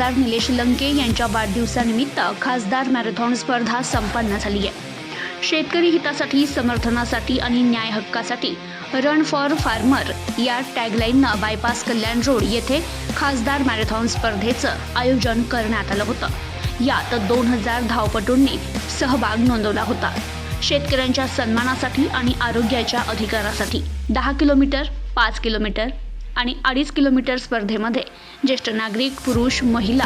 खासदार निलेश लंके यांच्या वाढदिवसानिमित्त खासदार मॅरेथॉन स्पर्धा संपन्न झाली आहे। शेतकरी हितासाठी, समर्थनासाठी आणि न्याय हक्कासाठी रन फॉर फार्मर या टॅगलाईननं बायपास कल्याण रोड येथे खासदार मॅरेथॉन स्पर्धेचं आयोजन करण्यात आलं होतं। यात 2000 धावपटूंनी सहभाग नोंदवला होता। शेतकऱ्यांच्या सन्मानासाठी आणि आरोग्याच्या अधिकारासाठी 10 किलोमीटर, 5 किलोमीटर आणि 2.5 किलोमीटर स्पर्धेमध्ये ज्येष्ठ नागरिक, पुरुष, महिला,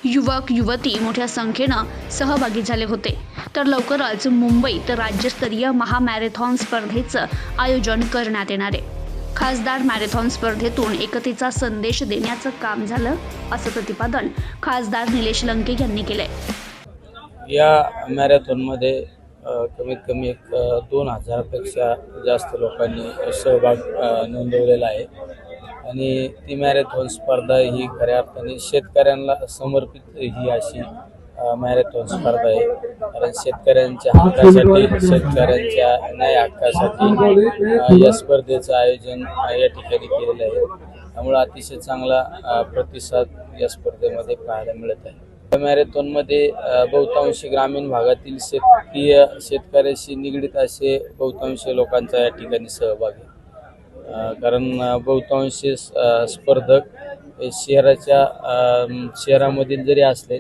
युवक, युवती मोठ्या संख्येनं सहभागी झाले होते। तर लवकरच मुंबईत राज्यस्तरीय महामॅरेथॉन स्पर्धेचं आयोजन करण्यात येणार आहे। खासदार मॅरेथॉन स्पर्धेतून एकतेचा संदेश देण्याचं काम झालं, असं प्रतिपादन खासदार निलेश लंके यांनी केलंय। या मॅरेथॉनमध्ये कमीत कमी 2000 पेक्षा जास्त लोकांनी सहभाग नोंदवलेला आहे आणि ती मॅरेथॉन स्पर्धा ही खऱ्या अर्थाने शेतकऱ्यांना समर्पित ही अशी मॅरेथॉन स्पर्धा आहे। कारण शेतकऱ्यांच्या हक्कासाठी, शेतकऱ्यांच्या न्याय हक्कासाठी या स्पर्धेचं आयोजन या ठिकाणी केलेलं आहे। त्यामुळे अतिशय चांगला प्रतिसाद या स्पर्धेमध्ये पाहायला मिळत आहे। या मॅरेथॉनमध्ये बहुतांश ग्रामीण भागातील शेतकऱ्याशी निगडीत असे बहुतांश लोकांचा या ठिकाणी सहभाग आहे। कारण बहुतांश स्पर्धक शहरामधील जरी असले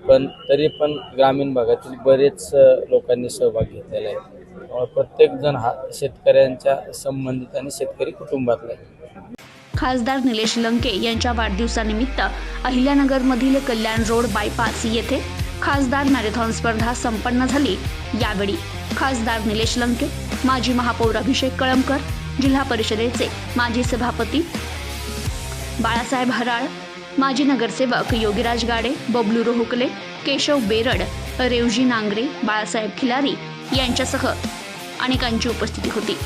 पण तरी पण ग्रामीण भागातील बरेच लोकांनी सहभाग घेतलेला आहे। प्रत्येक जण हा शेतकऱ्यांच्या संबंधित आणि शेतकरी कुटुंबातला आहे। खासदार निलेश लंके यांच्या वाढदिवसानिमित्त अहिल्यानगरमधील कल्याण रोड बायपास येथे खासदार मॅरेथॉन स्पर्धा संपन्न झाली। यावेळी खासदार निलेश लंके, माजी महापौर अभिषेक कळमकर, जिल्हा परिषदेचे माजी सभापती बाळासाहेब हराळ, माजी नगरसेवक योगीराज गाडे, बबलू रोहुकले, केशव बेरड, रेवजी नांगरे, बाळासाहेब खिलारी यांच्यासह अनेकांची उपस्थिती होती।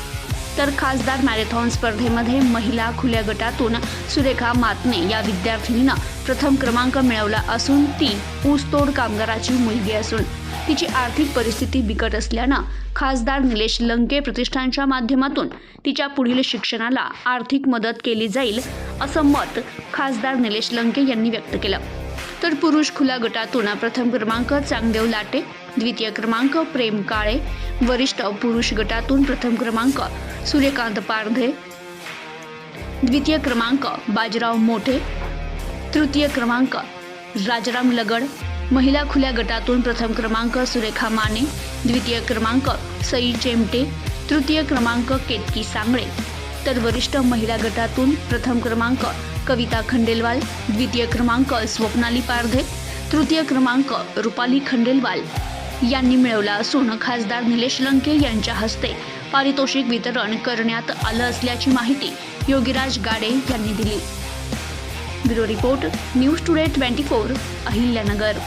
तर खासदार मॅरेथॉन स्पर्धेमध्ये महिला खुल्या गटातून सुरेखा मातने या विद्यार्थिनीनं प्रथम क्रमांक मिळवला असून ती ऊसतोड कामगाराची मुलगी असून तिची आर्थिक परिस्थिती बिकट असल्यानं खासदार निलेश लंके प्रतिष्ठानच्या माध्यमातून तिच्या पुढील शिक्षणाला आर्थिक मदत केली जाईल, असं मत खासदार निलेश लंके यांनी व्यक्त केलं। तर पुरुष खुल्या गटातून प्रथम क्रमांक चांगदेव लाटे, द्वितीय क्रमांक प्रेम काळे, वरिष्ठ पुरुष गटातून प्रथम क्रमांक सूर्यकांत पारधे, द्वितीय क्रमांक बाजीराव मोठे, तृतीय क्रमांक राजाराम लगड, महिला खुल्या गटातून प्रथम क्रमांक सुरेखा माने, द्वितीय क्रमांक सई चेमटे, तृतीय क्रमांक केतकी सांगळे, तर वरिष्ठ महिला गटातून प्रथम क्रमांक कविता खंडेलवाल, द्वितीय क्रमांक स्वप्नाली पारधे, तृतीय क्रमांक रुपाली खंडेलवाल यांनी मिळवला असून खासदार निलेश लंके यांच्या हस्ते पारितोषिक वितरण करण्यात आलं असल्याची माहिती योगीराज गाडे यांनी दिली। Bureau report, news today 24, Ahilyanagar.